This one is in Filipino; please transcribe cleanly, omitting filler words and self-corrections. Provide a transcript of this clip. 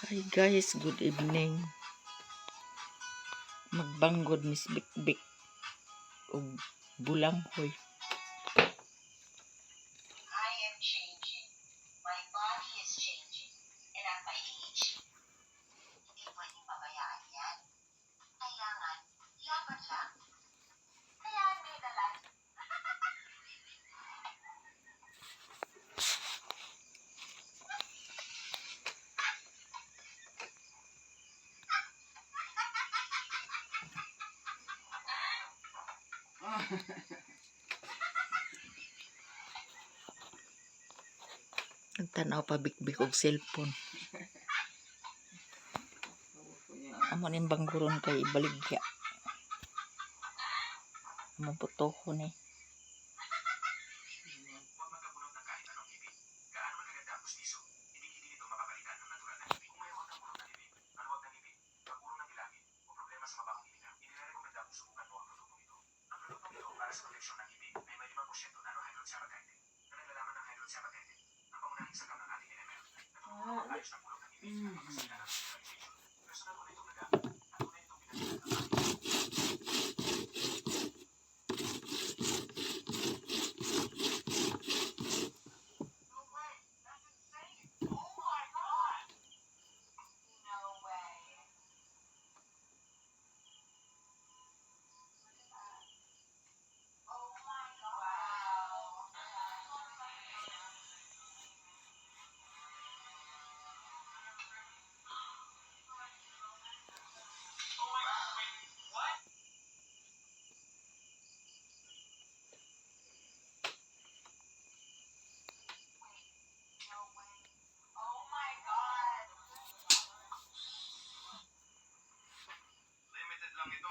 Hi guys, good evening. Magbanggod Miss Bikbik ug bulanghoy. I am changing. My body is changing. And at my age, hindi pwedeng pabayaan yan. Kailangan, laban lang. Kaya may dalan. Nagtanaw pa Bikbik og cellphone. Amo ning bangguron kay ibaligya. Amo putohon eh. Sa proteksyon ng ngipin ay may 5% nanohydroxyapatite na naglalaman ng hydroxyapatite ang pangunahing sakam ng ating NML na tumutukoy ayos ng bulok ng ngipin at pagkasira